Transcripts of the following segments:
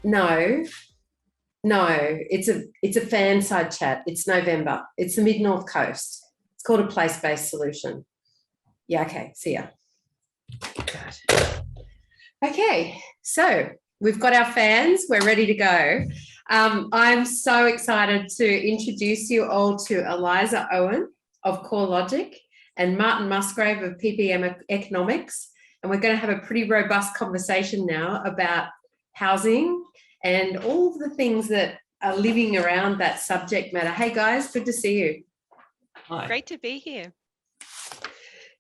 No, it's a fan side chat. It's November. It's the Mid-North Coast. It's called a place-based solution. Yeah, okay, see ya. Okay, so we've got our fans. We're ready to go. I'm so excited to introduce you all to Eliza Owen of CoreLogic and Martin Musgrave of PPM Economics. And we're going to have a pretty robust conversation now about housing and all of the things that are living around that subject matter. Hey guys, good to see you. Hi. Great to be here.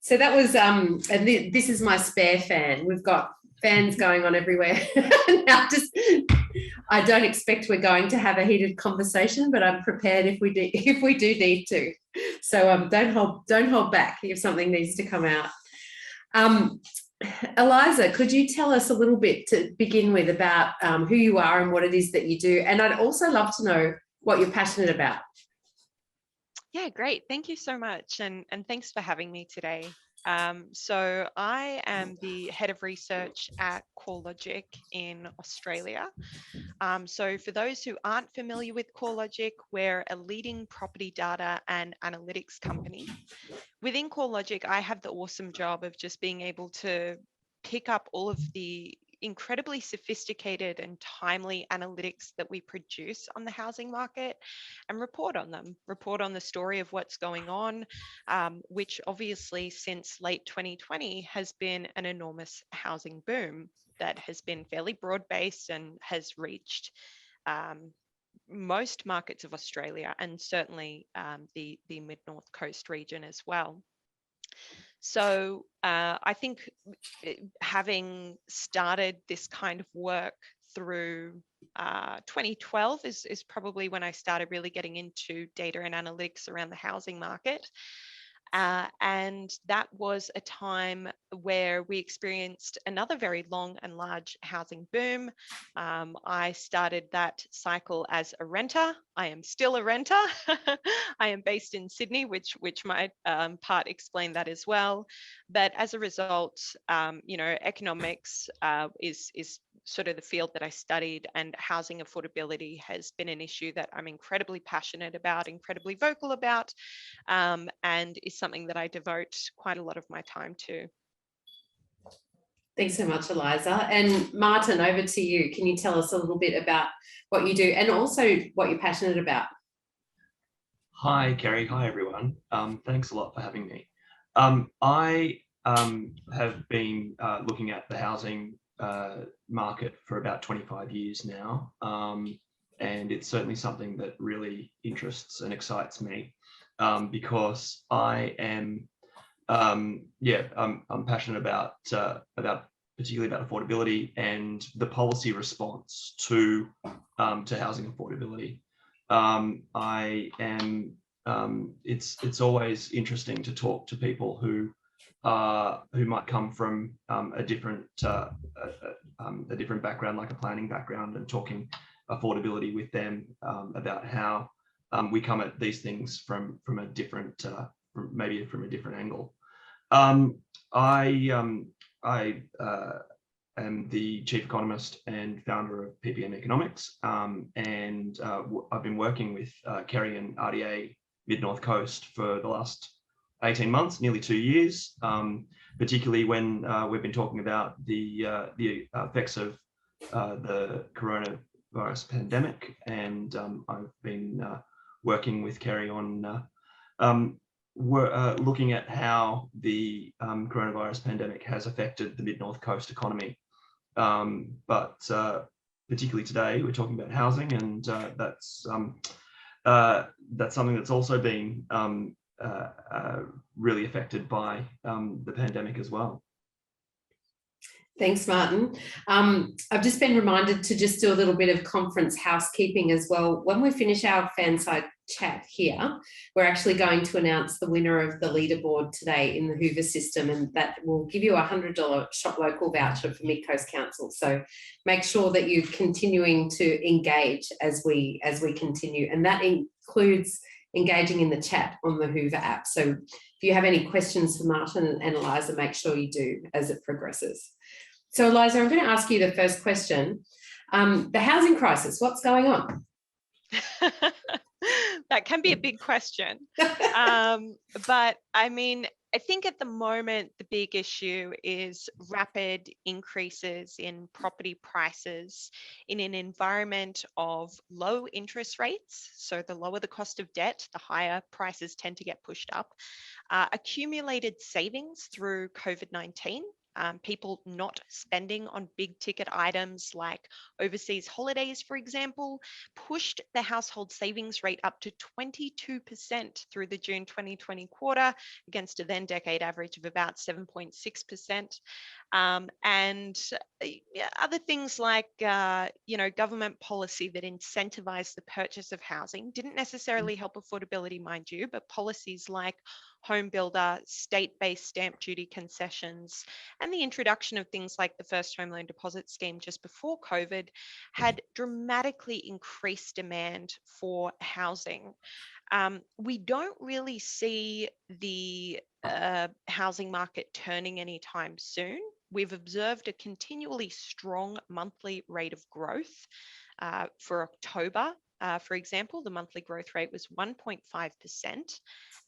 So that was, and this is my spare fan. We've got fans going on everywhere. Now, I don't expect we're going to have a heated conversation, but I'm prepared if we do need to. So don't hold back if something needs to come out. Eliza, could you tell us a little bit to begin with about who you are and what it is that you do? And I'd also love to know what you're passionate about. Yeah, great. Thank you so much. And thanks for having me today. So I am the head of research at CoreLogic in Australia. So for those who aren't familiar with CoreLogic, we're a leading property data and analytics company. Within CoreLogic, I have the awesome job of just being able to pick up all of the incredibly sophisticated and timely analytics that we produce on the housing market and report on them, report on the story of what's going on, which obviously since late 2020 has been an enormous housing boom that has been fairly broad-based and has reached most markets of Australia and certainly the Mid-North Coast region as well. So I think having started this kind of work through 2012 is probably when I started really getting into data and analytics around the housing market. And that was a time where we experienced another very long and large housing boom. I started that cycle as a renter. I am still a renter. I am based in Sydney, which might part explain that as well. But as a result, economics is sort of the field that I studied, and housing affordability has been an issue that I'm incredibly passionate about, incredibly vocal about, and is something that I devote quite a lot of my time to. Thanks so much, Eliza. And Martin, over to you. Can you tell us a little bit about what you do and also what you're passionate about? Hi, Kerry. Hi, everyone. Thanks a lot for having me. I have been looking at the housing market for about 25 years now, and it's certainly something that really interests and excites me because I am, I'm passionate about particularly about affordability and the policy response to housing affordability. I am. It's always interesting to talk to people who might come from a different background, like a planning background, and talking affordability with them about how we come at these things from a different, maybe from a different angle. I am the chief economist and founder of PPM Economics, and I've been working with Kerry and RDA Mid-North Coast for the last 18 months, nearly 2 years, particularly when we've been talking about the effects of the coronavirus pandemic. And I've been working with Kerry on looking at how the coronavirus pandemic has affected the Mid-North Coast economy. But particularly today, we're talking about housing, and that's something that's also been really affected by the pandemic as well. Thanks, Martin. I've just been reminded to just do a little bit of conference housekeeping as well. When we finish our fan side chat here, we're actually going to announce the winner of the leaderboard today in the Hoover system, and that will give you a $100 Shop Local voucher for Mid Coast Council. So make sure that you're continuing to engage as we continue, and that includes engaging in the chat on the Hoover app. So if you have any questions for Martin and Eliza, make sure you do as it progresses. So Eliza, I'm going to ask you the first question. The housing crisis, what's going on? That can be a big question. But I mean, I think at the moment, the big issue is rapid increases in property prices in an environment of low interest rates. So the lower the cost of debt, the higher prices tend to get pushed up. Accumulated savings through COVID-19. People not spending on big ticket items like overseas holidays, for example, pushed the household savings rate up to 22% through the June 2020 quarter against a then decade average of about 7.6%. And other things like, government policy that incentivized the purchase of housing didn't necessarily help affordability, mind you, but policies like home builder, state-based stamp duty concessions, and the introduction of things like the first home loan deposit scheme just before COVID had dramatically increased demand for housing. We don't really see the housing market turning anytime soon. We've observed a continually strong monthly rate of growth for October. For example, the monthly growth rate was 1.5%.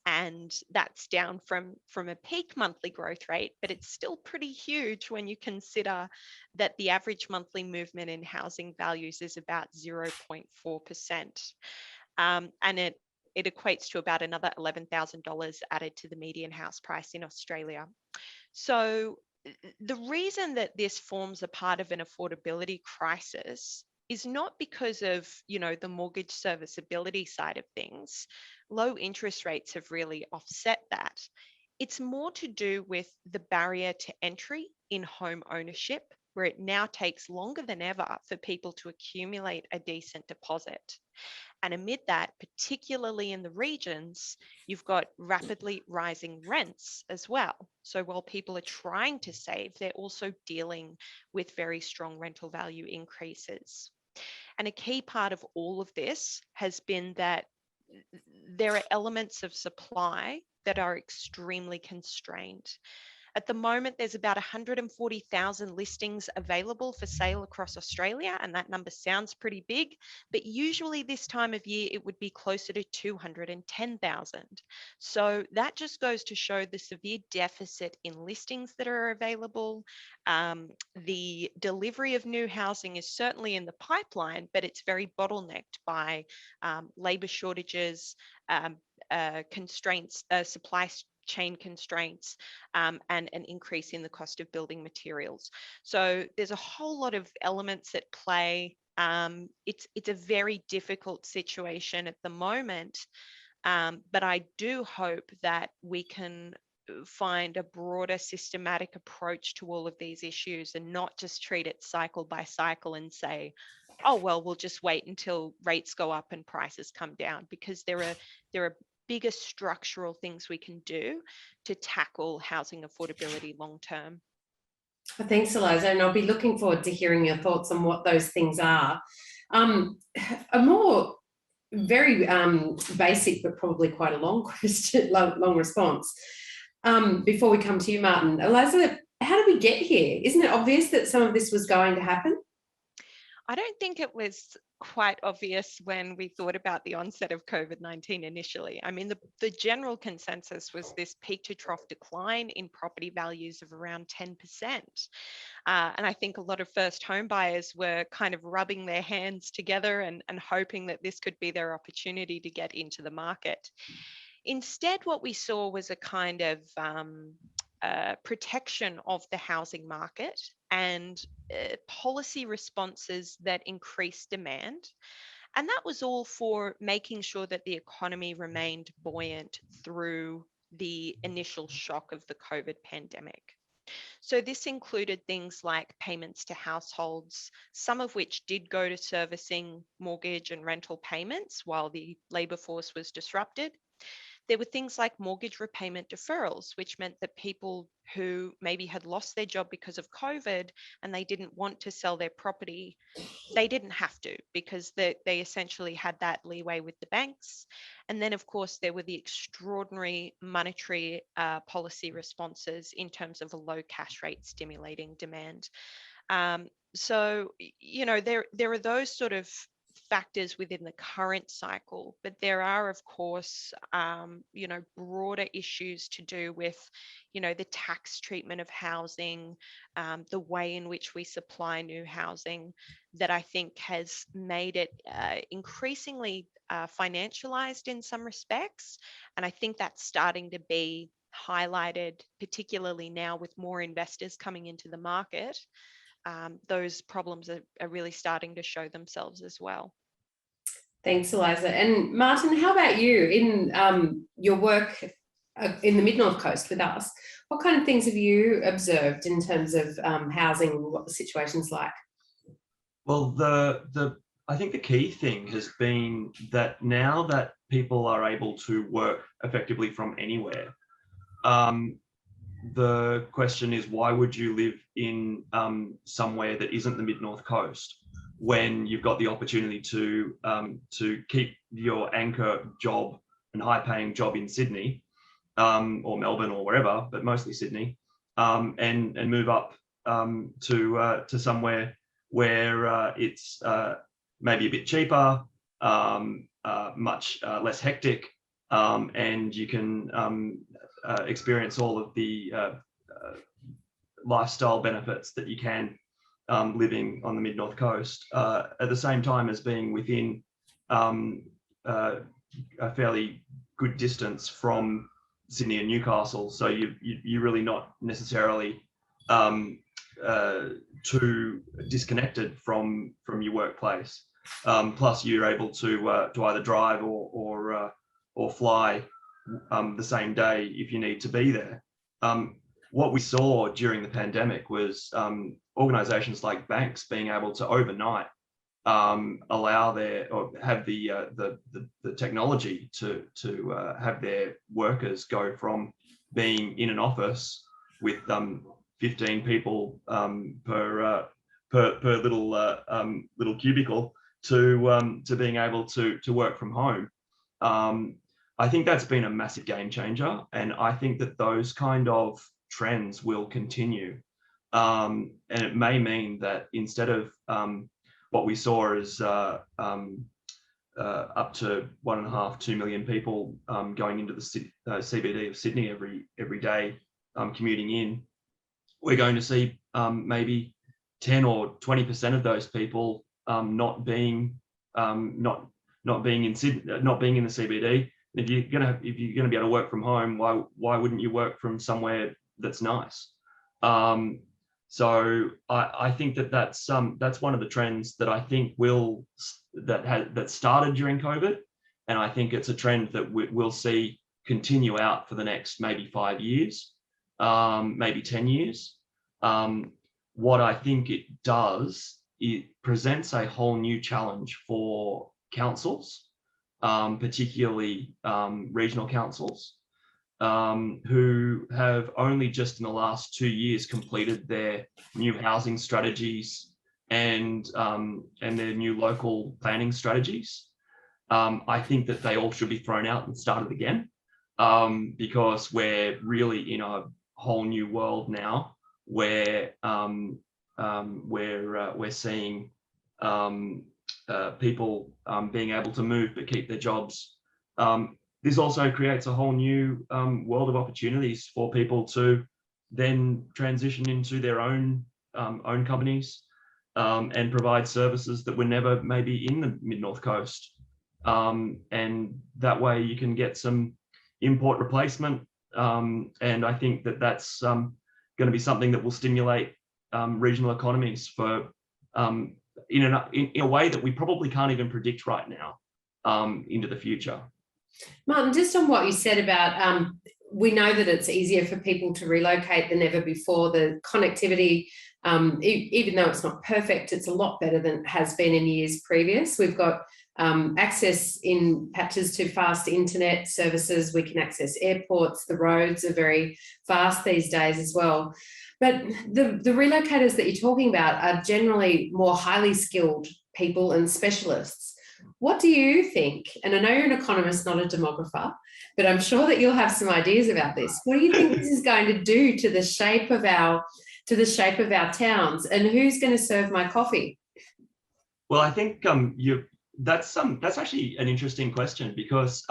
And that's down from a peak monthly growth rate, but it's still pretty huge when you consider that the average monthly movement in housing values is about 0.4%. And it equates to about another $11,000 added to the median house price in Australia. So the reason that this forms a part of an affordability crisis is not because of, the mortgage serviceability side of things. Low interest rates have really offset that. It's more to do with the barrier to entry in home ownership, where it now takes longer than ever for people to accumulate a decent deposit. And amid that, particularly in the regions, you've got rapidly rising rents as well. So while people are trying to save, they're also dealing with very strong rental value increases. And a key part of all of this has been that there are elements of supply that are extremely constrained. At the moment, there's about 140,000 listings available for sale across Australia, and that number sounds pretty big, but usually this time of year, it would be closer to 210,000. So that just goes to show the severe deficit in listings that are available. The delivery of new housing is certainly in the pipeline, but it's very bottlenecked by labour shortages, constraints, supply chain constraints, and an increase in the cost of building materials. So there's a whole lot of elements at play. It's a very difficult situation at the moment, but I do hope that we can find a broader systematic approach to all of these issues and not just treat it cycle by cycle and say, oh, well, we'll just wait until rates go up and prices come down, because there are bigger structural things we can do to tackle housing affordability long term. Thanks, Eliza, and I'll be looking forward to hearing your thoughts on what those things are. A more very basic but probably quite a long question, long response. Before we come to you, Martin, Eliza, how did we get here? Isn't it obvious that some of this was going to happen? I don't think it was quite obvious when we thought about the onset of COVID-19 initially. I mean, the general consensus was this peak to trough decline in property values of around 10%. And I think a lot of first home buyers were kind of rubbing their hands together and hoping that this could be their opportunity to get into the market. Instead, what we saw was a kind of protection of the housing market and policy responses that increased demand. And that was all for making sure that the economy remained buoyant through the initial shock of the COVID pandemic. So this included things like payments to households, some of which did go to servicing mortgage and rental payments while the labour force was disrupted. There were things like mortgage repayment deferrals, which meant that people who maybe had lost their job because of COVID and they didn't want to sell their property, they didn't have to, because they essentially had that leeway with the banks. And then, of course, there were the extraordinary monetary policy responses in terms of a low cash rate stimulating demand. So, you know, there are those sort of factors within the current cycle, but there are, of course, you know, broader issues to do with, you know, the tax treatment of housing, the way in which we supply new housing, that I think has made it increasingly financialized in some respects. And I think that's starting to be highlighted, particularly now with more investors coming into the market. Those problems are really starting to show themselves as well. Thanks, Eliza. And Martin, how about you in your work in the Mid-North Coast with us? What kind of things have you observed in terms of housing, what the situation's like? Well, I think the key thing has been that now that people are able to work effectively from anywhere, the question is, why would you live in somewhere that isn't the Mid-North Coast when you've got the opportunity to keep your anchor job and high-paying job in Sydney or Melbourne or wherever, but mostly Sydney, and move up to somewhere where it's maybe a bit cheaper, much less hectic, and you can experience all of the lifestyle benefits that you can living on the Mid-North Coast, at the same time as being within a fairly good distance from Sydney and Newcastle. So you're really not necessarily too disconnected from your workplace. Plus, you're able to either drive or fly the same day if you need to be there. What we saw during the pandemic was organisations like banks being able to overnight allow or have the technology to have their workers go from being in an office with 15 people per little cubicle to being able to work from home. I think that's been a massive game changer, and I think that those kind of trends will continue. And it may mean that instead of what we saw as up to 1.5–2 million people going into the CBD of Sydney every day, commuting in, we're going to see maybe 10 or 20% of those people not being in Sydney, not being in the CBD. If you're gonna be able to work from home, why wouldn't you work from somewhere that's nice? So I think that's one of the trends that I think that started during COVID, and I think it's a trend that we'll see continue out for the next maybe 5 years, maybe 10 years. What I think it does, it presents a whole new challenge for councils, particularly regional councils, who have only just in the last 2 years completed their new housing strategies and their new local planning strategies. I think that they all should be thrown out and started again, because we're really in a whole new world now where we're seeing people being able to move but keep their jobs. This also creates a whole new world of opportunities for people to then transition into their own companies and provide services that were never maybe in the Mid-North Coast. And that way you can get some import replacement. And I think that that's going to be something that will stimulate regional economies for in a way that we probably can't even predict right now into the future. Martin, just on what you said about, we know that it's easier for people to relocate than ever before. The connectivity, even though it's not perfect, it's a lot better than it has been in years previous. We've got access in patches to fast internet services. We can access airports. The roads are very fast these days as well. But the relocators that you're talking about are generally more highly skilled people and specialists. What do you think? And I know you're an economist, not a demographer, but I'm sure that you'll have some ideas about this. What do you think this is going to do to the shape of our to the shape of our towns? And who's going to serve my coffee? Well, I think that's actually an interesting question, because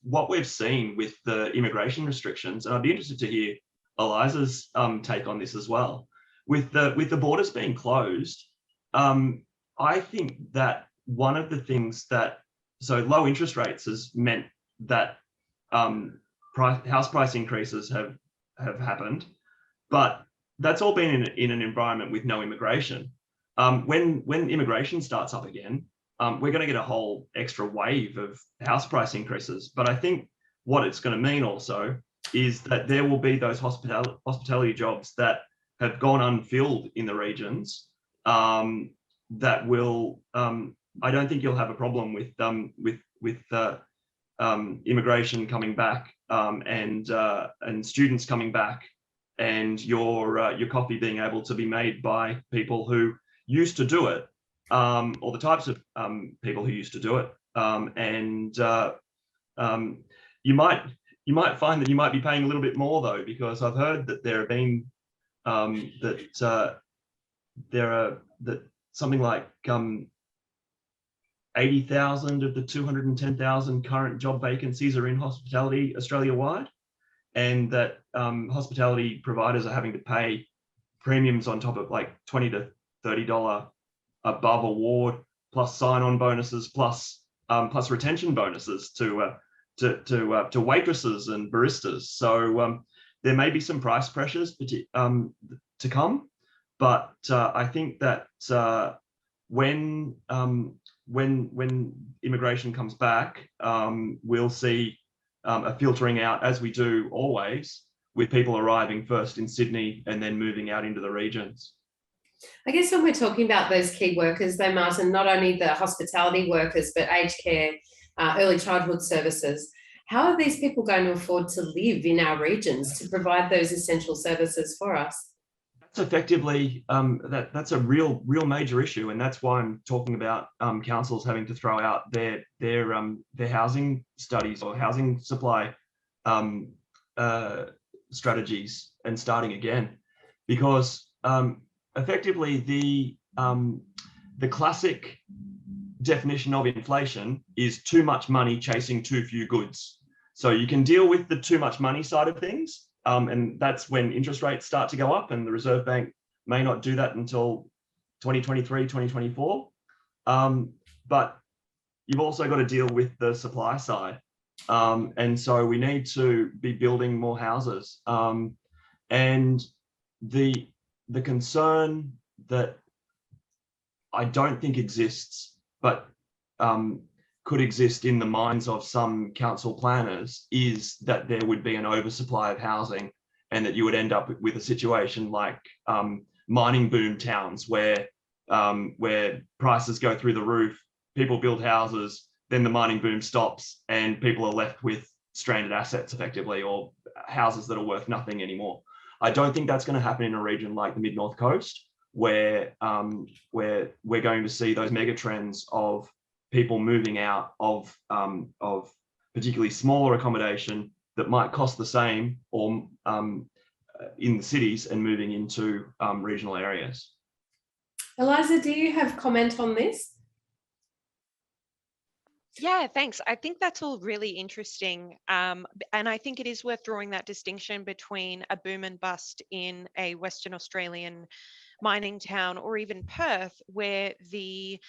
what we've seen with the immigration restrictions, and I'd be interested to hear Eliza's take on this as well. With the borders being closed, I think that one of the things so low interest rates has meant that house price increases have happened, but that's all been in an environment with no immigration. When immigration starts up again, we're going to get a whole extra wave of house price increases. But I think what it's going to mean also is that there will be those hospitality jobs that have gone unfilled in the regions, that will. I don't think you'll have a problem with immigration coming back, and students coming back, and your coffee being able to be made by people who used to do it, or the types of people who used to do it, and you might find that you might be paying a little bit more though, because I've heard that there have been that something like 80,000 of the 210,000 current job vacancies are in hospitality Australia-wide, and that hospitality providers are having to pay premiums on top of like $20 to $30 above award, plus sign-on bonuses, plus retention bonuses to waitresses and baristas. So there may be some price pressures to come, but I think that when immigration comes back, we'll see a filtering out, as we do always, with people arriving first in Sydney and then moving out into the regions. I guess when we're talking about those key workers, though, Martin, not only the hospitality workers, but aged care, early childhood services, how are these people going to afford to live in our regions to provide those essential services for us? That's effectively, that's a real major issue, and that's why I'm talking about councils having to throw out their housing studies or housing supply strategies and starting again, because effectively the classic definition of inflation is too much money chasing too few goods. So you can deal with the too much money side of things, and that's when interest rates start to go up, and the Reserve Bank may not do that until 2023, 2024. But you've also got to deal with the supply side. And so we need to be building more houses. And the concern that I don't think exists, but could exist in the minds of some council planners, is that there would be an oversupply of housing, and that you would end up with a situation like mining boom towns where prices go through the roof, people build houses, then the mining boom stops and people are left with stranded assets effectively, or houses that are worth nothing anymore. I don't think that's going to happen in a region like the Mid-North Coast, where we're going to see those mega trends of people moving out of particularly smaller accommodation that might cost the same, or in the cities, and moving into regional areas. Eliza, do you have comment on this? Yeah, thanks. I think that's all really interesting. And I think it is worth drawing that distinction between a boom and bust in a Western Australian mining town, or even Perth, where the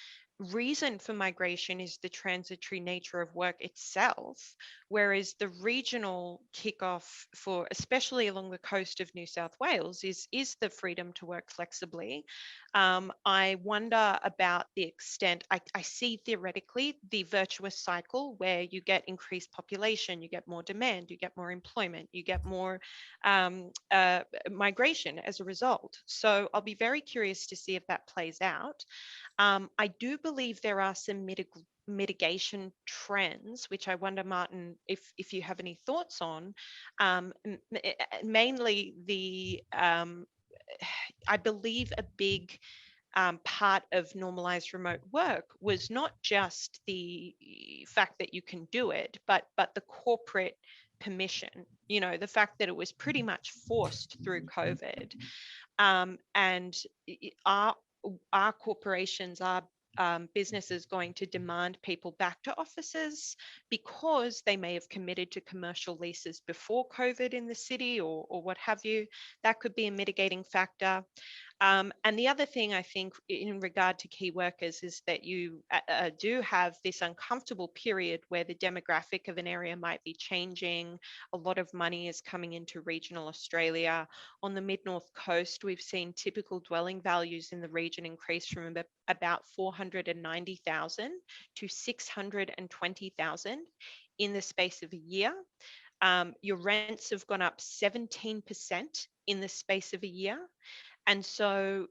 reason for migration is the transitory nature of work itself, whereas the regional kickoff for, especially along the coast of New South Wales, is the freedom to work flexibly. I wonder about the extent. I see theoretically the virtuous cycle where you get increased population, you get more demand, you get more employment, you get more migration as a result. So I'll be very curious to see if that plays out. I do believe there are some mitigation trends, which I wonder, Martin, if you have any thoughts on. Mainly I believe a big part of normalized remote work was not just the fact that you can do it, but the corporate permission. You know, the fact that it was pretty much forced through COVID, and are corporations, are businesses going to demand people back to offices because they may have committed to commercial leases before COVID in the city, or what have you? That could be a mitigating factor. And the other thing I think in regard to key workers is that you do have this uncomfortable period where the demographic of an area might be changing. A lot of money is coming into regional Australia. On the mid-north coast, we've seen typical dwelling values in the region increase from about 490,000 to 620,000 in the space of a year. Your rents have gone up 17% in the space of a year. And so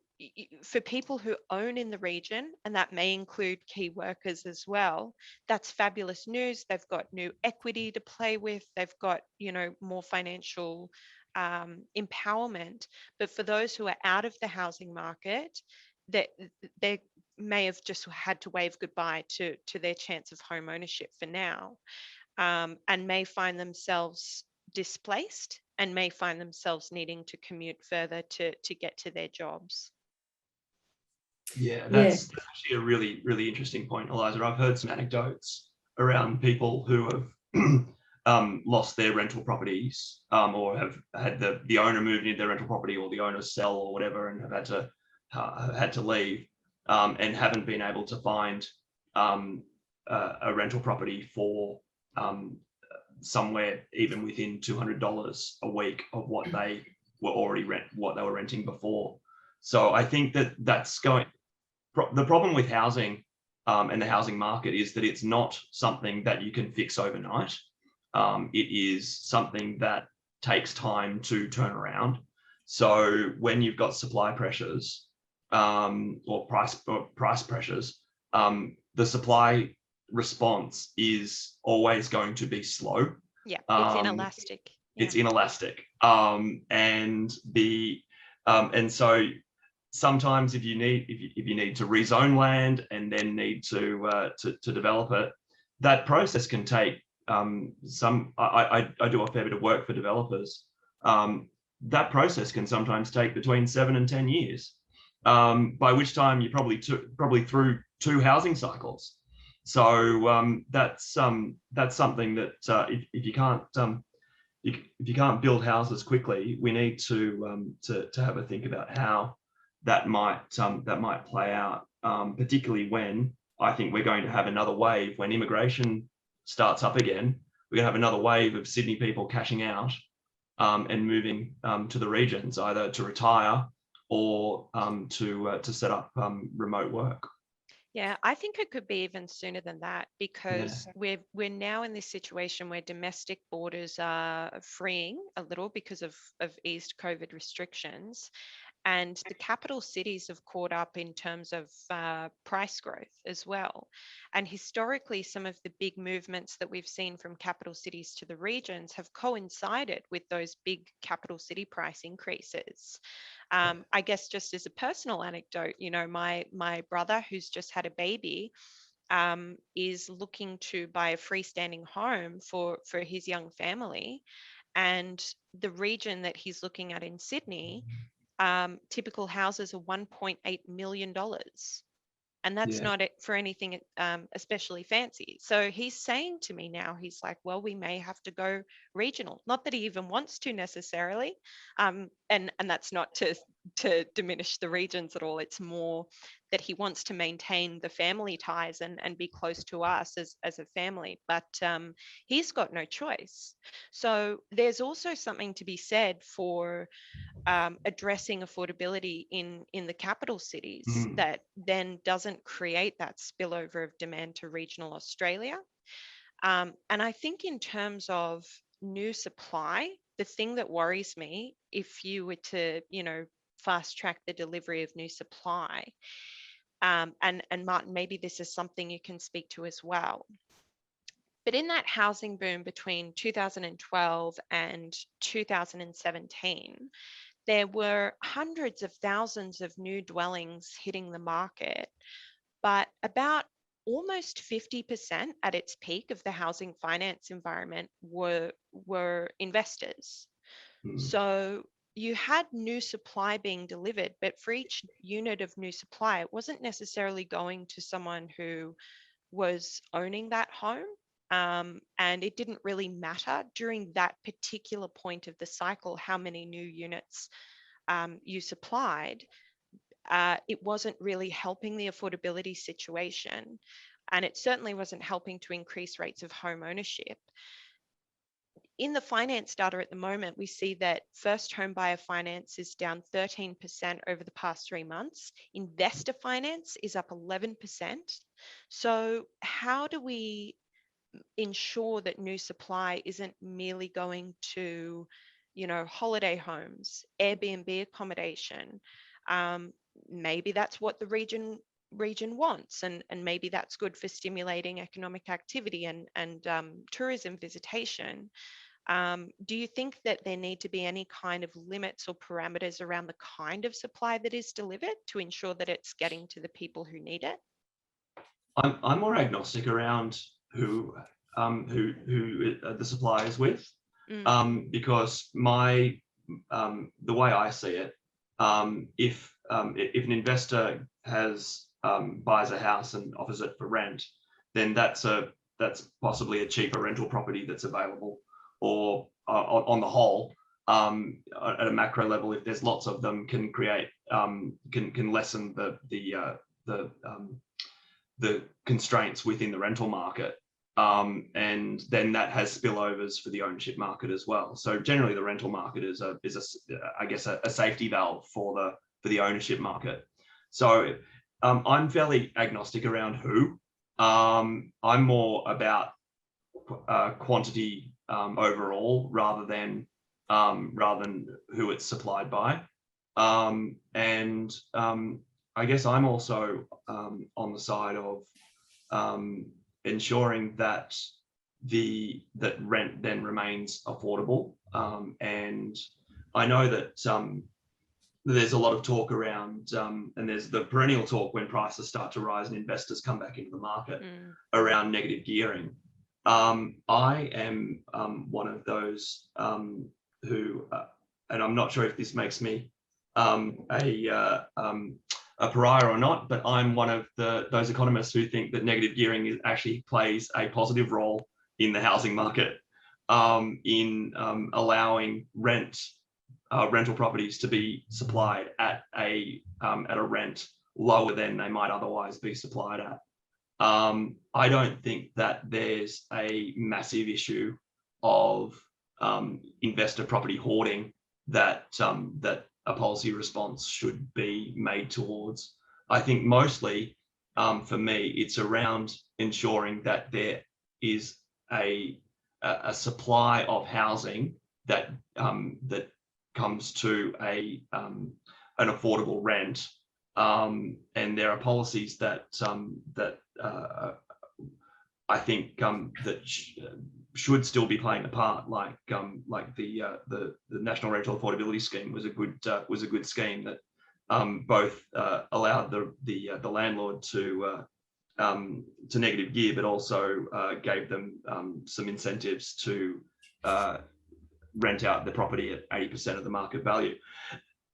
for people who own in the region, and that may include key workers as well, that's fabulous news. They've got new equity to play with. They've got, you know, more financial empowerment. But for those who are out of the housing market, that they may have just had to wave goodbye to their chance of home ownership for now, and may find themselves displaced and may find themselves needing to commute further to get to their jobs. Yeah, that's actually a really, really interesting point, Eliza. I've heard some anecdotes around people who have lost their rental properties, or have had the owner move into their rental property, or the owner sell or whatever, and have had to leave, and haven't been able to find a rental property for somewhere even within $200 a week of what they were renting before. So I think that's going. The problem with housing and the housing market is that it's not something that you can fix overnight. It is something that takes time to turn around. So when you've got supply pressures or price pressures, the supply response is always going to be slow. Yeah, it's inelastic. Yeah. It's inelastic, and so sometimes if you need to rezone land and then need to develop it, that process can take I do a fair bit of work for developers. That process can sometimes take between 7 and 10 years, by which time you probably through 2 housing cycles. So that's something that if you can't build houses quickly, we need to have a think about how that might play out, particularly when I think we're going to have another wave when immigration starts up again. We're going to have another wave of Sydney people cashing out and moving to the regions, either to retire or to set up remote work. Yeah, I think it could be even sooner than that, because we're now in this situation where domestic borders are freeing a little because of eased COVID restrictions. And the capital cities have caught up in terms of price growth as well. And historically, some of the big movements that we've seen from capital cities to the regions have coincided with those big capital city price increases. I guess just as a personal anecdote, you know, my brother, who's just had a baby, is looking to buy a freestanding home for his young family. And the region that he's looking at in Sydney, typical houses are $1.8 million. And that's not it for anything especially fancy. So he's saying to me now, he's like, well, we may have to go regional. Not that he even wants to necessarily. And that's not to diminish the regions at all. It's more that he wants to maintain the family ties and be close to us as a family. But he's got no choice. So there's also something to be said for addressing affordability in the capital cities that then doesn't create that spillover of demand to regional Australia. And I think in terms of new supply, the thing that worries me, if you were to, you know, fast track the delivery of new supply, and Martin, maybe this is something you can speak to as well. But in that housing boom between 2012 and 2017, there were hundreds of thousands of new dwellings hitting the market, but about almost 50% at its peak of the housing finance environment were investors. So you had new supply being delivered, but for each unit of new supply, it wasn't necessarily going to someone who was owning that home. And it didn't really matter during that particular point of the cycle how many new units you supplied. It wasn't really helping the affordability situation. And it certainly wasn't helping to increase rates of home ownership. In the finance data at the moment, we see that first home buyer finance is down 13% over the past 3 months. Investor finance is up 11%. So how do we ensure that new supply isn't merely going to, holiday homes, Airbnb accommodation? Maybe that's what the region wants, and maybe that's good for stimulating economic activity and tourism visitation. Do you think that there need to be any kind of limits or parameters around the kind of supply that is delivered to ensure that it's getting to the people who need it? I'm more agnostic around who the supply is with, because the way I see it, if an investor buys a house and offers it for rent, then that's possibly a cheaper rental property that's available. Or on the whole, at a macro level, if there's lots of them, can create can lessen the constraints within the rental market, and then that has spillovers for the ownership market as well. So generally, the rental market is I guess a safety valve for the ownership market. So I'm fairly agnostic around who. I'm more about quantity overall rather than who it's supplied by, and I guess I'm also on the side of ensuring that rent then remains affordable, and I know that there's a lot of talk around, and there's the perennial talk when prices start to rise and investors come back into the market around negative gearing. I am one of those who, and I'm not sure if this makes me a pariah or not, but I'm one of those economists who think that negative gearing actually plays a positive role in the housing market, in allowing rental properties to be supplied at a rent lower than they might otherwise be supplied at. I don't think that there's a massive issue of investor property hoarding that a policy response should be made towards. I think mostly, for me, it's around ensuring that there is a supply of housing that comes to an affordable rent, and there are policies that I think that should still be playing a part, like the National Rental Affordability Scheme was a good scheme that both allowed the landlord to negative gear, but also gave them some incentives to rent out the property at 80% of the market value.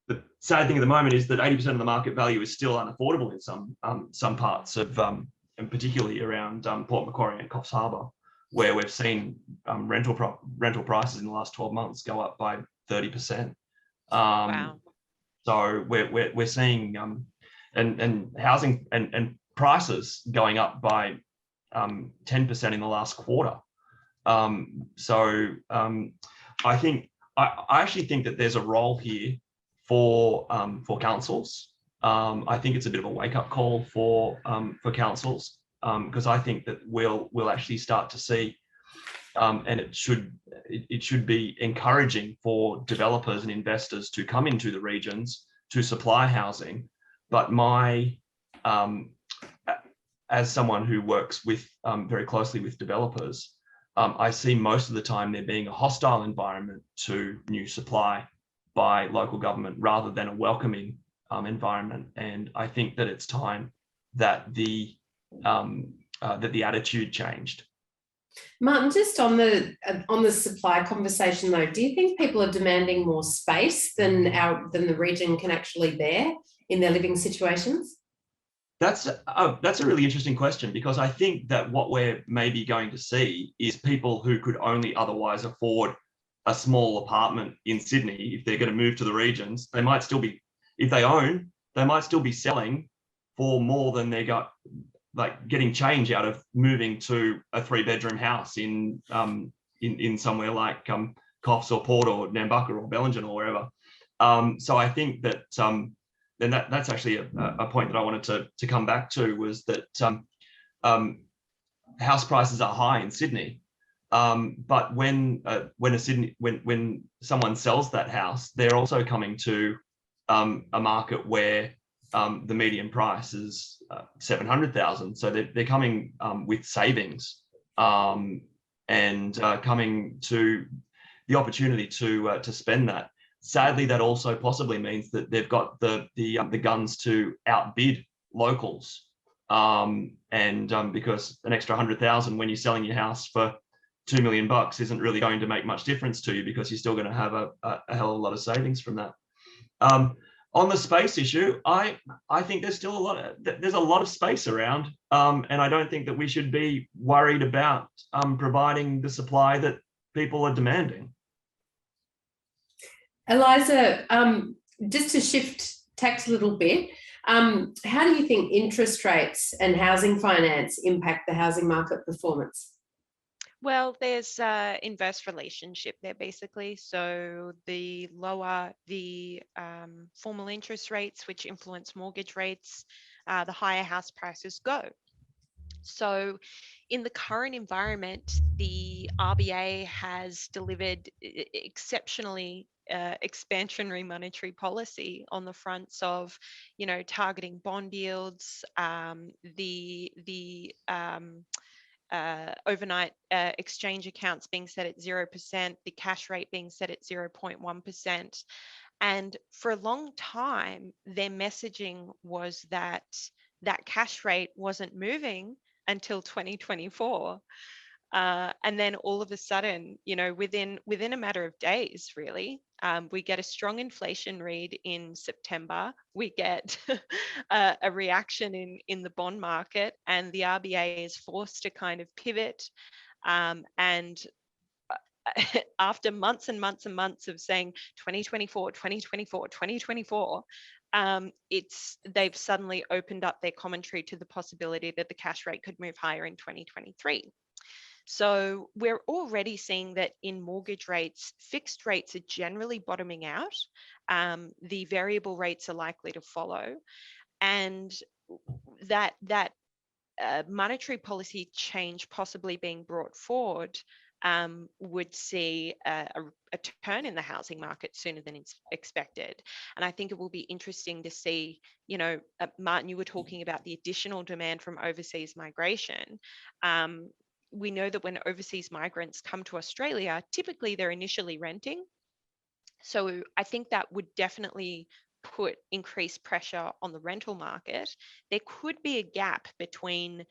The sad thing at the moment is that 80% of the market value is still unaffordable in some parts of, and particularly around Port Macquarie and Coffs Harbour, where we've seen rental prices in the last 12 months go up by 30%. Wow. So we're seeing and housing and prices going up by 10% in the last quarter. I think I actually think that there's a role here for councils. I think it's a bit of a wake-up call for councils, because I think that we'll actually start to see, and it should be encouraging for developers and investors to come into the regions to supply housing. But as someone who works with very closely with developers, I see most of the time there being a hostile environment to new supply by local government rather than a welcoming environment. And I think that it's time that the that the attitude changed. Martin, just on the supply conversation though, do you think people are demanding more space than the region can actually bear in their living situations? That's a really interesting question, because I think that what we're maybe going to see is people who could only otherwise afford a small apartment in Sydney, if they're going to move to the regions, they might still be, if they own, they might still be selling for more than they got, like getting change out of moving to a 3-bedroom house in somewhere like Coffs or Port or Nambucca or Bellingen or wherever. So I think that then that's actually a point that I wanted to come back to, was that house prices are high in Sydney, but when someone sells that house, they're also coming to a market where the median price is 700,000. So they're coming with savings and coming to the opportunity to spend that. Sadly, that also possibly means that they've got the guns to outbid locals, because an extra 100,000 when you're selling your house for $2 million isn't really going to make much difference to you, because you're still going to have a hell of a lot of savings from that. On the space issue, I think there's still there's a lot of space around, and I don't think that we should be worried about providing the supply that people are demanding. Eliza, just to shift tact a little bit, how do you think interest rates and housing finance impact the housing market performance? Well, there's an inverse relationship there, basically. So the lower the formal interest rates, which influence mortgage rates, the higher house prices go. So in the current environment, the RBA has delivered exceptionally expansionary monetary policy on the fronts of, targeting bond yields, the overnight exchange accounts being set at 0%, the cash rate being set at 0.1%. And for a long time, their messaging was that cash rate wasn't moving until 2024. And then all of a sudden, within a matter of days, really, we get a strong inflation read in September. We get a reaction in the bond market, and the RBA is forced to kind of pivot. And after months and months and months of saying 2024, 2024, 2024, they've suddenly opened up their commentary to the possibility that the cash rate could move higher in 2023. So we're already seeing that in mortgage rates, fixed rates are generally bottoming out. The variable rates are likely to follow, and that monetary policy change possibly being brought forward would see a turn in the housing market sooner than expected. And I think it will be interesting to see, Martin, you were talking about the additional demand from overseas migration. We know that when overseas migrants come to Australia, typically they're initially renting. So I think that would definitely put increased pressure on the rental market. There could be a gap between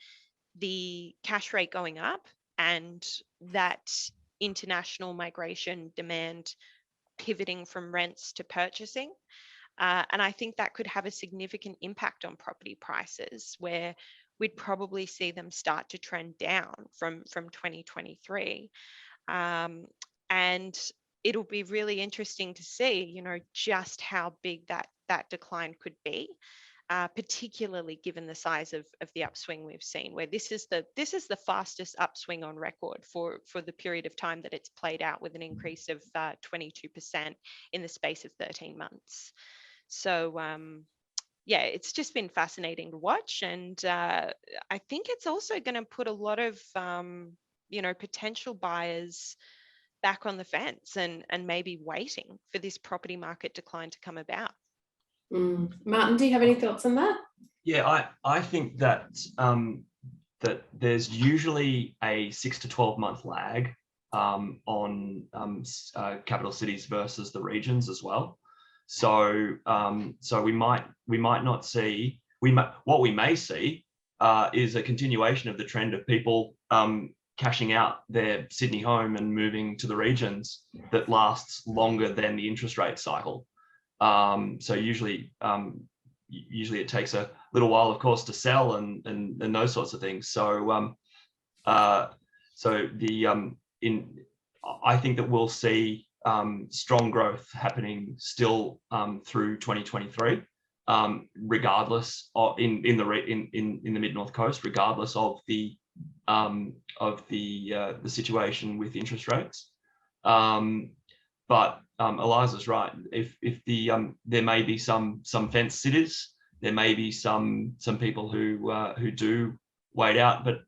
the cash rate going up and that international migration demand pivoting from rents to purchasing. And I think that could have a significant impact on property prices, where we'd probably see them start to trend down from 2023. And it'll be really interesting to see, just how big that decline could be, particularly given the size of the upswing we've seen, where this is the fastest upswing on record for the period of time that it's played out, with an increase of 22% in the space of 13 months. So yeah, it's just been fascinating to watch. And I think it's also going to put a lot of, potential buyers back on the fence and maybe waiting for this property market decline to come about. Martin, do you have any thoughts on that? Yeah, I think that that there's usually a 6 to 12 month lag on capital cities versus the regions as well. So we might not see, what we may see is a continuation of the trend of people cashing out their Sydney home and moving to the regions that lasts longer than the interest rate cycle. So usually it takes a little while, of course, to sell and those sorts of things. So I think that we'll see strong growth happening still through 2023, regardless of in the Mid North Coast, regardless of the situation with interest rates. But Eliza's right. If there may be some fence sitters, there may be some people who do wait out, but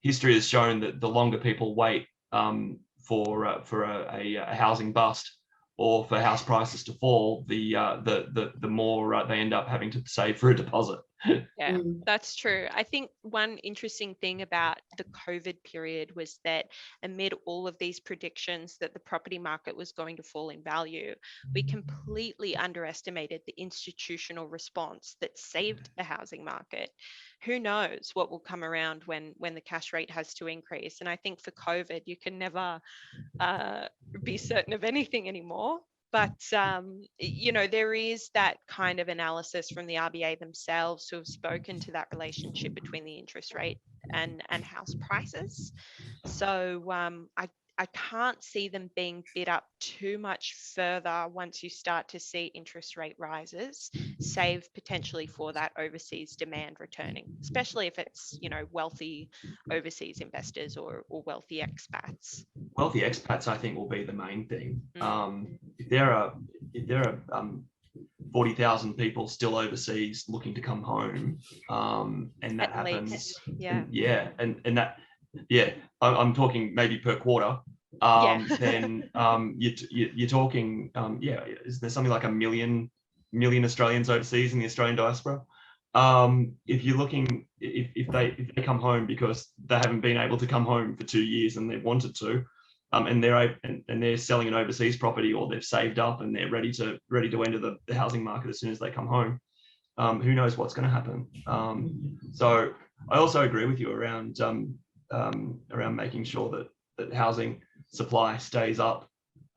history has shown that the longer people wait for a housing bust or for house prices to fall, the more they end up having to save for a deposit. Yeah, that's true. I think one interesting thing about the COVID period was that amid all of these predictions that the property market was going to fall in value, we completely underestimated the institutional response that saved the housing market. Who knows what will come around when the cash rate has to increase? And I think for COVID, you can never be certain of anything anymore. But, there is that kind of analysis from the RBA themselves who have spoken to that relationship between the interest rate and house prices. So I can't see them being bid up too much further once you start to see interest rate rises, save potentially for that overseas demand returning, especially if it's, wealthy overseas investors or wealthy expats. Wealthy expats, I think, will be the main thing. If there are 40,000 people still overseas looking to come home, and that happens, I'm talking maybe per quarter. Then you're talking, is there something like a million Australians overseas in the Australian diaspora? If you're looking, if they come home because they haven't been able to come home for 2 years and they wanted to, and they're selling an overseas property, or they've saved up and they're ready to enter the housing market as soon as they come home, who knows what's going to happen? So I also agree with you around making sure that housing supply stays up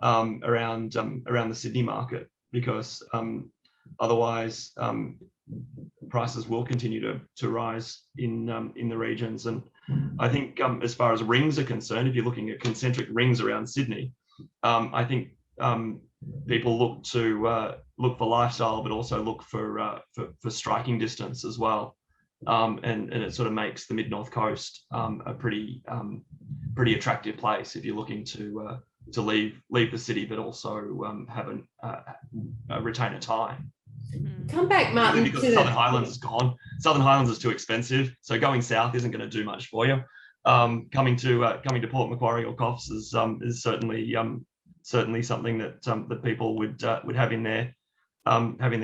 around the Sydney market, because otherwise prices will continue to rise in the regions. And I think as far as rings are concerned, if you're looking at concentric rings around Sydney, I think people look for lifestyle, but also look for striking distance as well. And it sort of makes the Mid North Coast a pretty attractive place if you're looking to leave the city, but also retain a tie. Come back, Martin. Because Southern Highlands is gone. Southern Highlands is too expensive, so going south isn't going to do much for you. Coming to Port Macquarie or Coffs is certainly something that people would have in their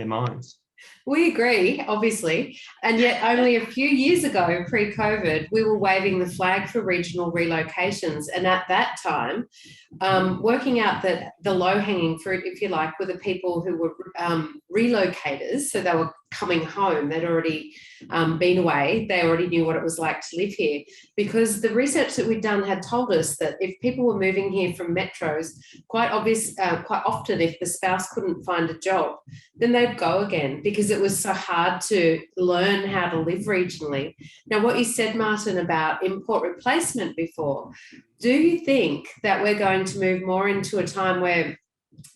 minds. We agree, obviously, and yet only a few years ago, pre-COVID, we were waving the flag for regional relocations, and at that time, working out that the low-hanging fruit, if you like, were the people who were relocators, so they were coming home, they'd already been away, they already knew what it was like to live here, because the research that we'd done had told us that if people were moving here from metros, quite often if the spouse couldn't find a job, then they'd go again, because it was so hard to learn how to live regionally. Now, what you said, Martin, about import replacement before, do you think that we're going to move more into a time where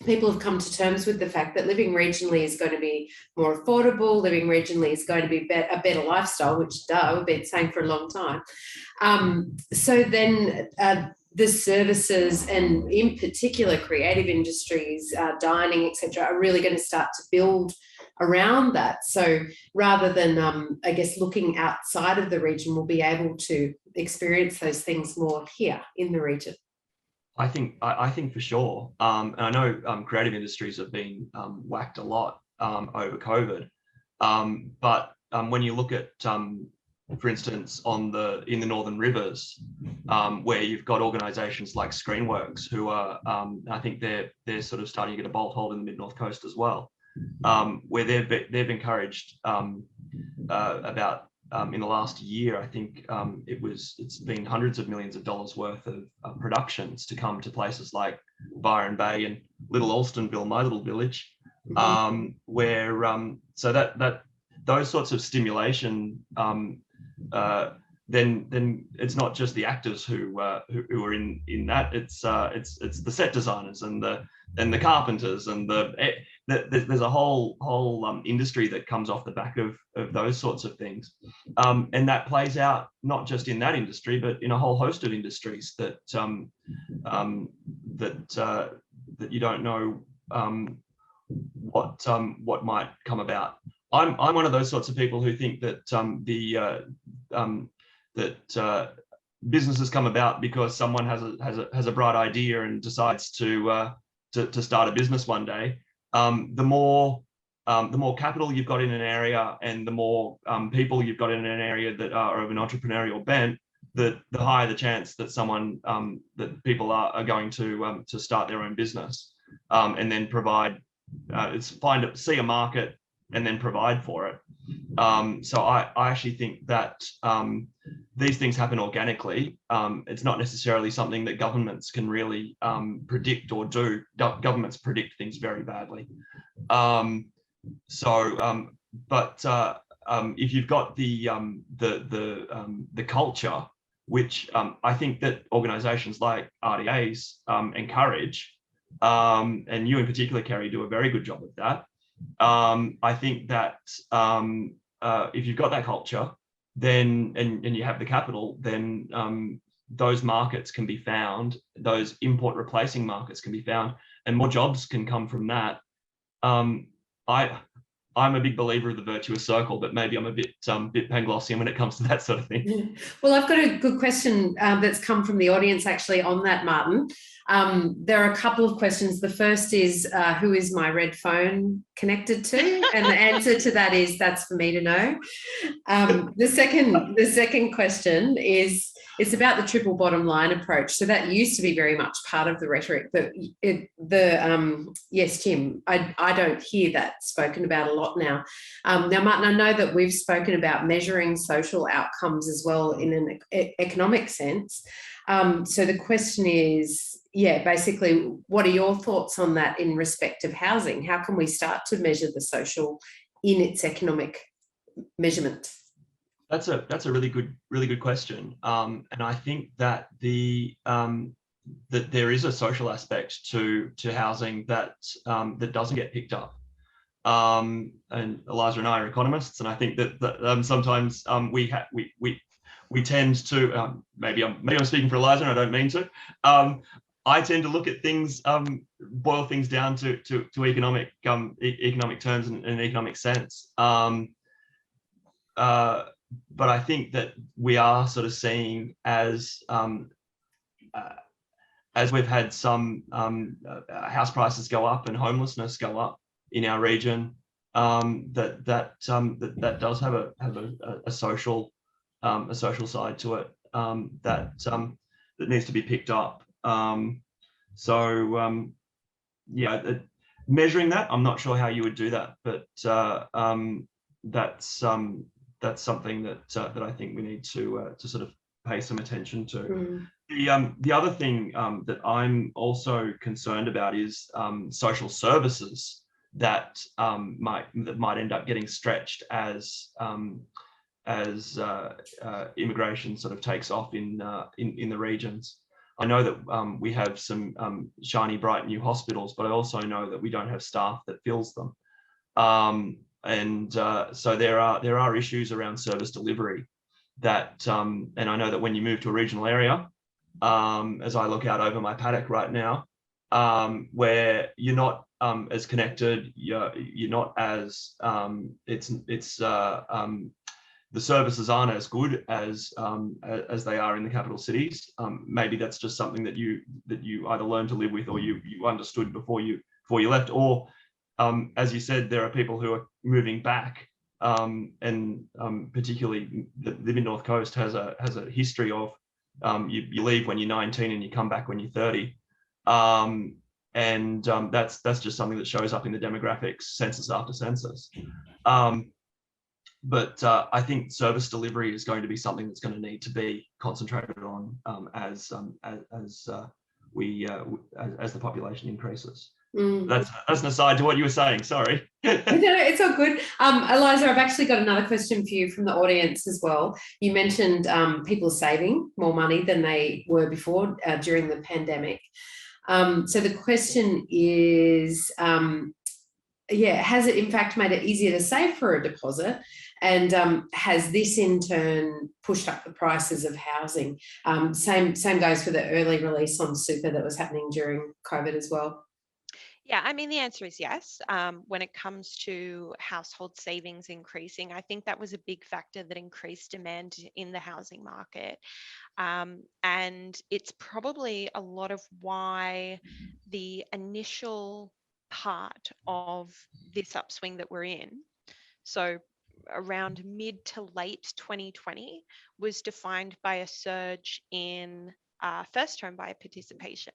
people have come to terms with the fact that living regionally is going to be more affordable, living regionally is going to be a better lifestyle, which we've been saying for a long time. So then the services, and in particular creative industries, dining, etc., are really going to start to build around that. So rather than, I guess, looking outside of the region, we'll be able to experience those things more here in the region. I think for sure, and I know creative industries have been whacked a lot over COVID, but when you look at, for instance, in the Northern Rivers, where you've got organisations like Screenworks, who are, I think they're sort of starting to get a bolt hold in the Mid North Coast as well, where they've encouraged about in the last year, I think it's been hundreds of millions of dollars worth of productions to come to places like Byron Bay and Little Alstonville, my little village, where so that those sorts of stimulation, then it's not just the actors who are in that. It's the set designers and the carpenters and there's a whole industry that comes off the back of those sorts of things, and that plays out not just in that industry but in a whole host of industries that that you don't know what might come about. I'm one of those sorts of people who think that businesses come about because someone has a bright idea and decides to start a business one day. The more capital you've got in an area and the more people you've got in an area that are of an entrepreneurial bent, the higher the chance that people are going to start their own business, and then provide, see a market and then provide for it. So I actually think that these things happen organically. It's not necessarily something that governments can really predict or do. Governments predict things very badly. But if you've got the culture, which I think that organisations like RDAs encourage, and you in particular, Kerry, do a very good job of that. I think that if you've got that culture, then and you have the capital, then those markets can be found, those import replacing markets can be found, and more jobs can come from that. I'm a big believer of the virtuous circle, but maybe I'm a bit Panglossian when it comes to that sort of thing. Well, I've got a good question that's come from the audience actually on that, Martin. There are a couple of questions. The first is, who is my red phone connected to? And the answer to that is, that's for me to know. The second question is, it's about the triple bottom line approach. So that used to be very much part of the rhetoric, but yes, Tim, I don't hear that spoken about a lot now. Now, Martin, I know that we've spoken about measuring social outcomes as well in an economic sense. So the question is, basically, what are your thoughts on that in respect of housing? How can we start to measure the social in its economic measurement? That's a really good question, and I think that that there is a social aspect to housing that doesn't get picked up. And Eliza and I are economists, and I think that sometimes we tend to, maybe I'm speaking for Eliza and I don't mean to. I tend to look at things, boil things down to economic terms and economic sense. But I think that we are sort of seeing, as we've had some house prices go up and homelessness go up in our region, that does have a social side to it, that needs to be picked up. Measuring that, I'm not sure how you would do that, but that's something that I think we need to sort of pay some attention to. The other thing that I'm also concerned about is social services that might end up getting stretched as immigration sort of takes off in the regions. I know that we have some shiny, bright new hospitals, but I also know that we don't have staff that fills them. So there are issues around service delivery that, and I know that when you move to a regional area, as I look out over my paddock right now, where you're not as connected, you're not as the services aren't as good as they are in the capital cities. Maybe that's just something that you either learned to live with or you understood before you left, or as you said, there are people who are moving back, and particularly the mid-north coast has a history of you leave when you're 19 and you come back when you're 30, and that's just something that shows up in the demographics, census after census. But I think service delivery is going to be something that's going to need to be concentrated on as the population increases. That's an aside to what you were saying. Sorry. No, it's all good. Eliza, I've actually got another question for you from the audience as well. You mentioned people saving more money than they were before during the pandemic. So the question is, has it in fact made it easier to save for a deposit? And has this in turn pushed up the prices of housing? Same goes for the early release on super that was happening during COVID as well. Yeah, I mean, the answer is yes. When it comes to household savings increasing, I think that was a big factor that increased demand in the housing market. And it's probably a lot of why the initial part of this upswing that we're in, so around mid to late 2020, was defined by a surge in first home buyer participation.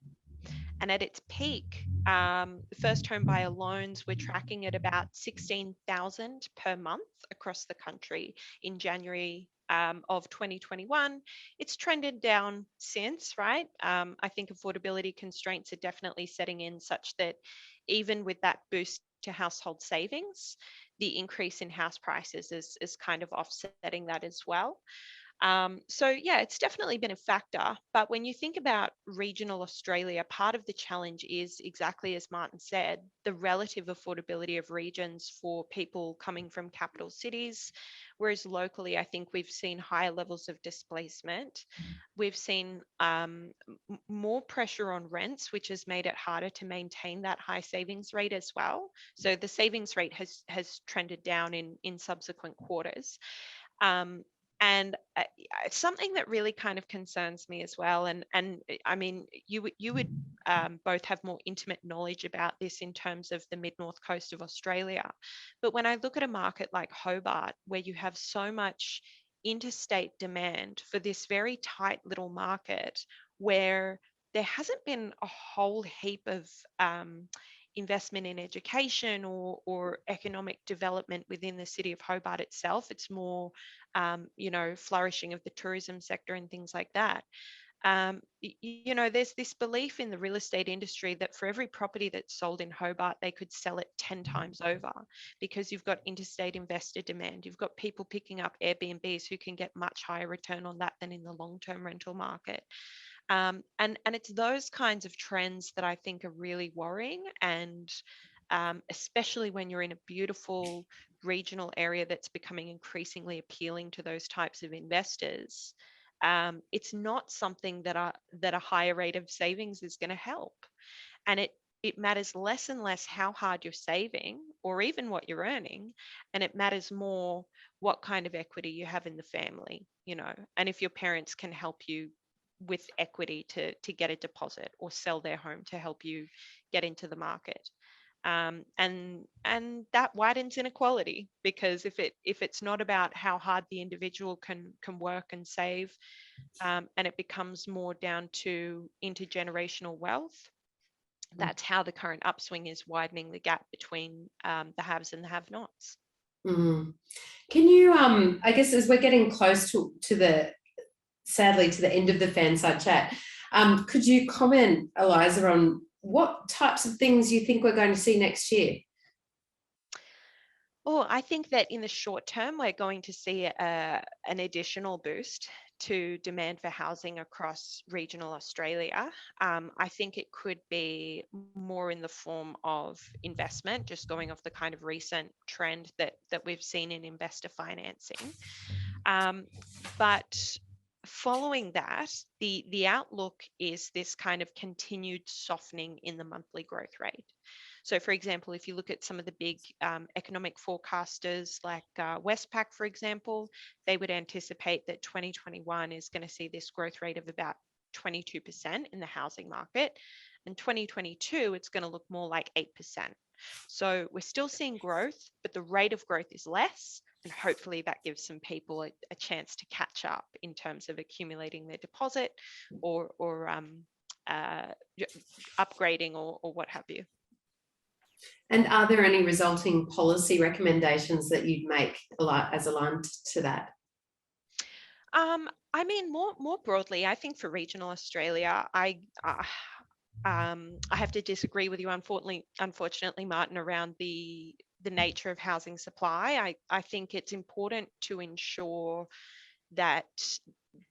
And at its peak, first home buyer loans were tracking at about 16,000 per month across the country in January of 2021. It's trended down since, right? I think affordability constraints are definitely setting in such that even with that boost to household savings, the increase in house prices is kind of offsetting that as well. So yeah, it's definitely been a factor. But when you think about regional Australia, part of the challenge is exactly as Martin said, the relative affordability of regions for people coming from capital cities. Whereas locally, I think we've seen higher levels of displacement. We've seen more pressure on rents, which has made it harder to maintain that high savings rate as well. So the savings rate has trended down in subsequent quarters. And something that really kind of concerns me as well, and I mean, you would both have more intimate knowledge about this in terms of the mid-north coast of Australia. But when I look at a market like Hobart, where you have so much interstate demand for this very tight little market, where there hasn't been a whole heap of investment in education or economic development within the city of Hobart itself. It's more, flourishing of the tourism sector and things like that. There's this belief in the real estate industry that for every property that's sold in Hobart, they could sell it 10 times over, because you've got interstate investor demand. You've got people picking up Airbnbs who can get much higher return on that than in the long-term rental market. And it's those kinds of trends that I think are really worrying, and especially when you're in a beautiful regional area that's becoming increasingly appealing to those types of investors. It's not something that a higher rate of savings is going to help, and it matters less and less how hard you're saving or even what you're earning, and it matters more what kind of equity you have in the family, and if your parents can help you with equity to get a deposit or sell their home to help you get into the market. And that widens inequality, because if it's not about how hard the individual can work and save, and it becomes more down to intergenerational wealth, that's how the current upswing is widening the gap between the haves and the have-nots. Can you, I guess, as we're getting close to the end of the fan side chat, could you comment, Eliza, on what types of things you think we're going to see next year? Oh, I think that in the short term, we're going to see an additional boost to demand for housing across regional Australia. I think it could be more in the form of investment, just going off the kind of recent trend that we've seen in investor financing. But following that, the outlook is this kind of continued softening in the monthly growth rate. So, for example, if you look at some of the big economic forecasters like Westpac, for example, they would anticipate that 2021 is going to see this growth rate of about 22% in the housing market. And 2022, it's going to look more like 8%. So we're still seeing growth, but the rate of growth is less. And hopefully that gives some people a chance to catch up in terms of accumulating their deposit or upgrading or what have you. And are there any resulting policy recommendations that you'd make as aligned to that? I mean, more broadly, I think for regional Australia, I have to disagree with you, unfortunately, Martin, around the nature of housing supply. I think it's important to ensure that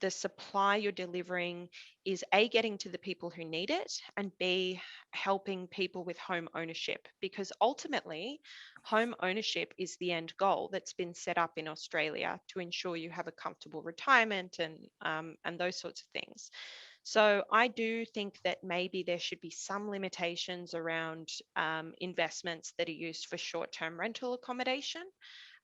the supply you're delivering is A, getting to the people who need it, and B, helping people with home ownership, because ultimately home ownership is the end goal that's been set up in Australia to ensure you have a comfortable retirement and those sorts of things. So I do think that maybe there should be some limitations around investments that are used for short-term rental accommodation.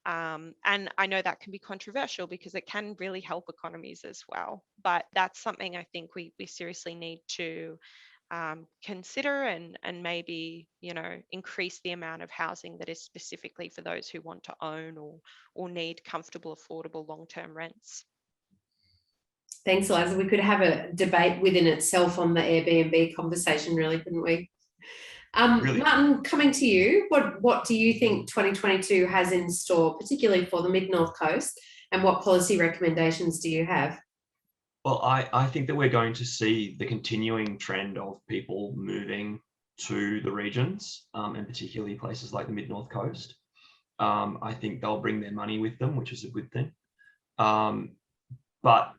And I know that can be controversial because it can really help economies as well. But that's something I think we seriously need to consider and maybe, increase the amount of housing that is specifically for those who want to own or need comfortable, affordable long-term rents. Thanks, Eliza. We could have a debate within itself on the Airbnb conversation, really, couldn't we? Really? Martin, coming to you, what do you think 2022 has in store, particularly for the Mid-North Coast, and what policy recommendations do you have? Well, I think that we're going to see the continuing trend of people moving to the regions, and particularly places like the Mid-North Coast. I think they'll bring their money with them, which is a good thing. But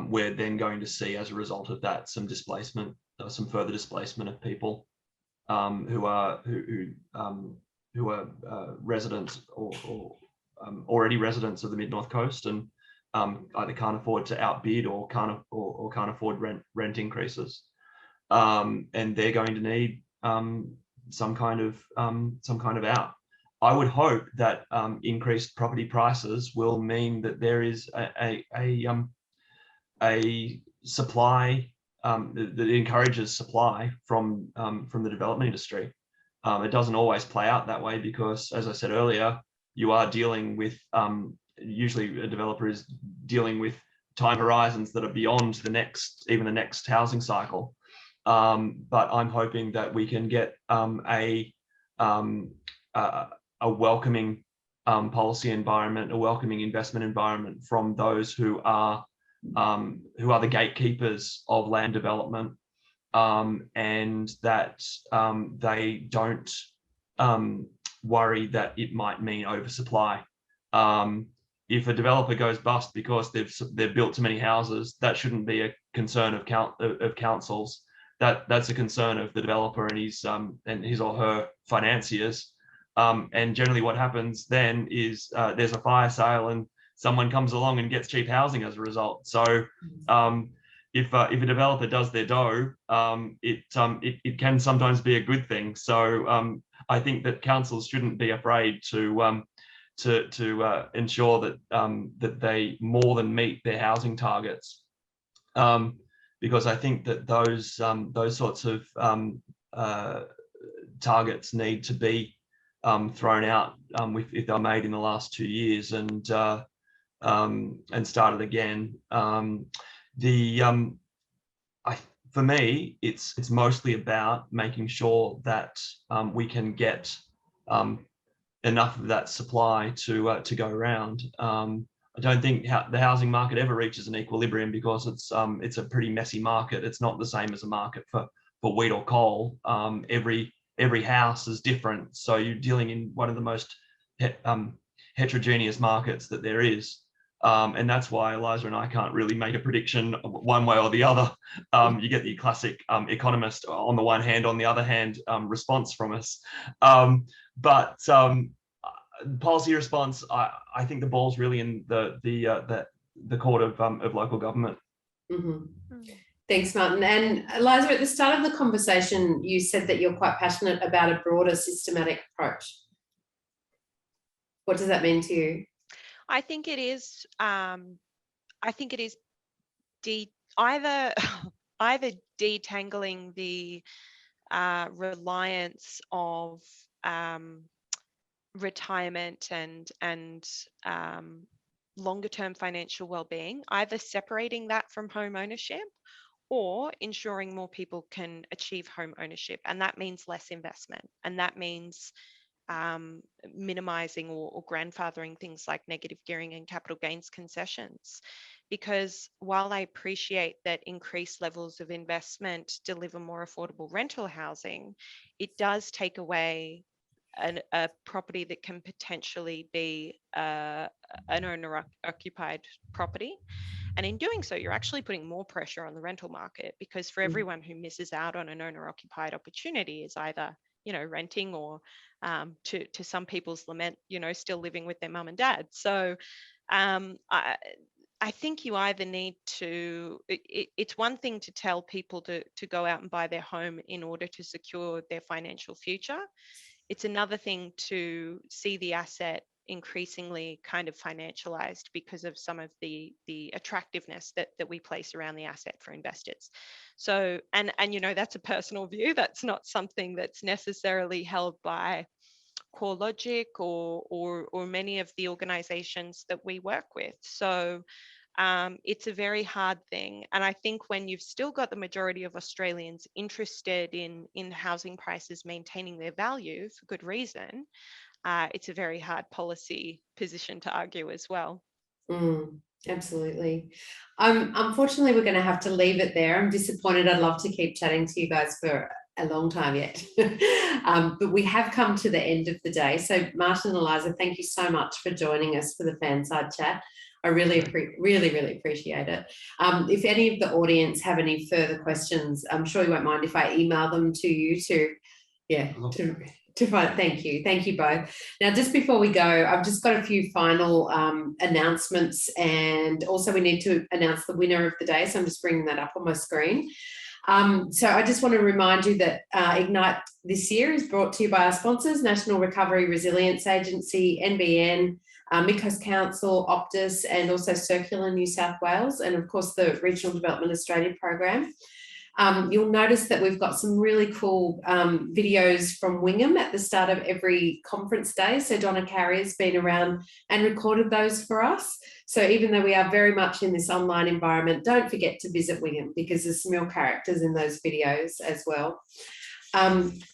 we're then going to see, as a result of that, some displacement, some further displacement of people who are residents or already residents of the Mid-North Coast and either can't afford to outbid or can't afford rent increases, and they're going to need some kind of out. I would hope that increased property prices will mean that there is a supply that encourages supply from the development industry. It doesn't always play out that way because, as I said earlier, you are dealing with usually a developer is dealing with time horizons that are beyond even the next housing cycle. But I'm hoping that we can get a welcoming policy environment, a welcoming investment environment from those who are the gatekeepers of land development, and that they don't worry that it might mean oversupply. If a developer goes bust because they've built too many houses, that shouldn't be a concern of councils. That's a concern of the developer and his or her financiers. And generally, what happens then is there's a fire sale and someone comes along and gets cheap housing as a result. So if a developer does their dough, it can sometimes be a good thing. So I think that councils shouldn't be afraid to ensure that they more than meet their housing targets, because I think that those sorts of targets need to be thrown out if they're made in the last 2 years and started again. For me, it's mostly about making sure that we can get enough of that supply to go around. I don't think the housing market ever reaches an equilibrium because it's a pretty messy market. It's not the same as a market for wheat or coal. Every house is different, so you're dealing in one of the most heterogeneous markets that there is. And that's why Eliza and I can't really make a prediction one way or the other. You get the classic Economist on the one hand, on the other hand response from us. But policy response, I think the ball's really in the court of local government. Mm-hmm. Thanks, Martin. And Eliza, at the start of the conversation, you said that you're quite passionate about a broader systematic approach. What does that mean to you? I think it is. Either detangling the reliance of retirement and longer term financial well-being, either separating that from home ownership or ensuring more people can achieve home ownership. And that means less investment. And that means minimizing or grandfathering things like negative gearing and capital gains concessions. Because while I appreciate that increased levels of investment deliver more affordable rental housing, it does take away a property that can potentially be an owner-occupied property. And in doing so, you're actually putting more pressure on the rental market, because for everyone who misses out on an owner-occupied opportunity is either, renting or to some people's lament, still living with their mum and dad. So I think you either need to, it's one thing to tell people to go out and buy their home in order to secure their financial future. It's another thing to see the asset increasingly kind of financialized because of some of the attractiveness that we place around the asset for investors. So, and that's a personal view. That's not something that's necessarily held by CoreLogic or many of the organizations that we work with. So it's a very hard thing. And I think when you've still got the majority of Australians interested in housing prices maintaining their value for good reason, it's a very hard policy position to argue as well. Absolutely. Unfortunately, we're going to have to leave it there. I'm disappointed. I'd love to keep chatting to you guys for a long time yet. But we have come to the end of the day. So Martin and Eliza, thank you so much for joining us for the Fanside Chat. I really appreciate it. If any of the audience have any further questions, I'm sure you won't mind if I email them to you to find. Thank you both. Now, just before we go, I've just got a few final announcements, and also we need to announce the winner of the day. So I'm just bringing that up on my screen. So I just want to remind you that Ignite this year is brought to you by our sponsors, National Recovery Resilience Agency, NBN, Mid Coast Council, Optus, and also Circular New South Wales, and of course the Regional Development Australia program. You'll notice that we've got some really cool videos from Wingham at the start of every conference day. So Donna Carrier's been around and recorded those for us. So even though we are very much in this online environment, don't forget to visit Wingham, because there's some real characters in those videos as well.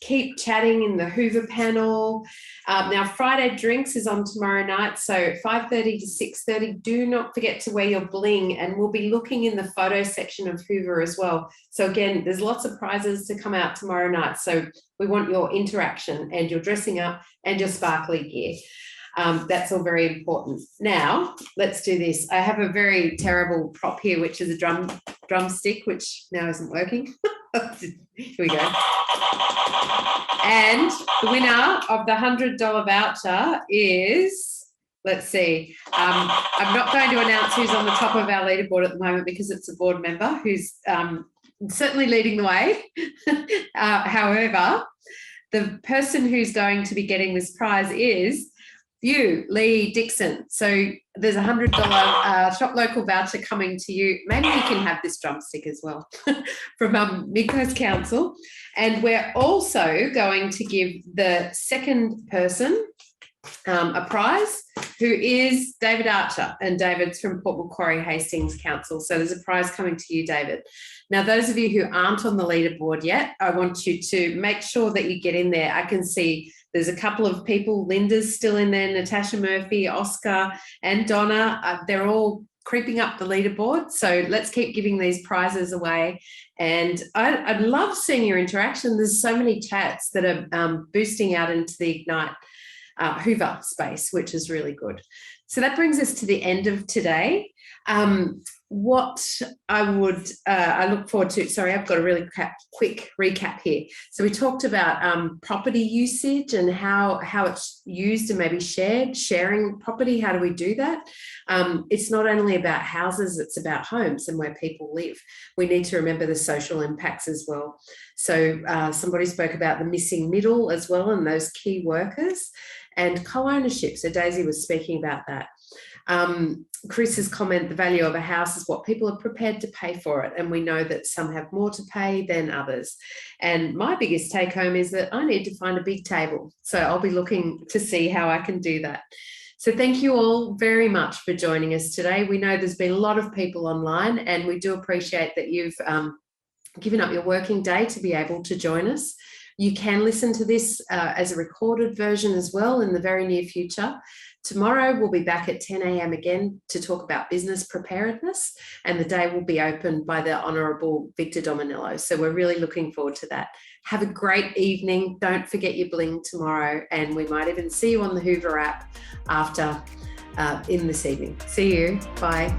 Keep chatting in the Hoover panel. Now Friday Drinks is on tomorrow night, so 5:30 to 6:30. Do not forget to wear your bling, and we'll be looking in the photo section of Hoover as well. So again, there's lots of prizes to come out tomorrow night, so we want your interaction and your dressing up and your sparkly gear. That's all very important. Now let's do this. I have a very terrible prop here, which is a drumstick, which now isn't working. Here we go. And the winner of the $100 voucher is, let's see, I'm not going to announce who's on the top of our leaderboard at the moment, because it's a board member who's certainly leading the way. However, the person who's going to be getting this prize is you, Lee Dixon. So there's a $100 shop local voucher coming to you. Maybe you can have this drumstick as well from Mid Coast Council. And we're also going to give the second person a prize, who is David Archer, and David's from Port Macquarie Hastings Council. So there's a prize coming to you, David. Now, those of you who aren't on the leaderboard yet, I want you to make sure that you get in there. I can see there's a couple of people. Linda's still in there, Natasha Murphy, Oscar and Donna. They're all creeping up the leaderboard. So let's keep giving these prizes away. And I'd love seeing your interaction. There's so many chats that are boosting out into the Ignite Hoover space, which is really good. So that brings us to the end of today. What I look forward to, sorry, I've got a really quick recap here. So we talked about property usage and how it's used and maybe sharing property. How do we do that? It's not only about houses, it's about homes and where people live. We need to remember the social impacts as well. So somebody spoke about the missing middle as well, and those key workers, and co-ownership. So Daisy was speaking about that. Chris's comment, the value of a house is what people are prepared to pay for it. And we know that some have more to pay than others. And my biggest take home is that I need to find a big table. So I'll be looking to see how I can do that. So thank you all very much for joining us today. We know there's been a lot of people online, and we do appreciate that you've given up your working day to be able to join us. You can listen to this as a recorded version as well in the very near future. Tomorrow we'll be back at 10 a.m. again to talk about business preparedness, and the day will be opened by the Honourable Victor Dominello. So we're really looking forward to that. Have a great evening. Don't forget your bling tomorrow, and we might even see you on the Hoover app after in this evening. See you. Bye.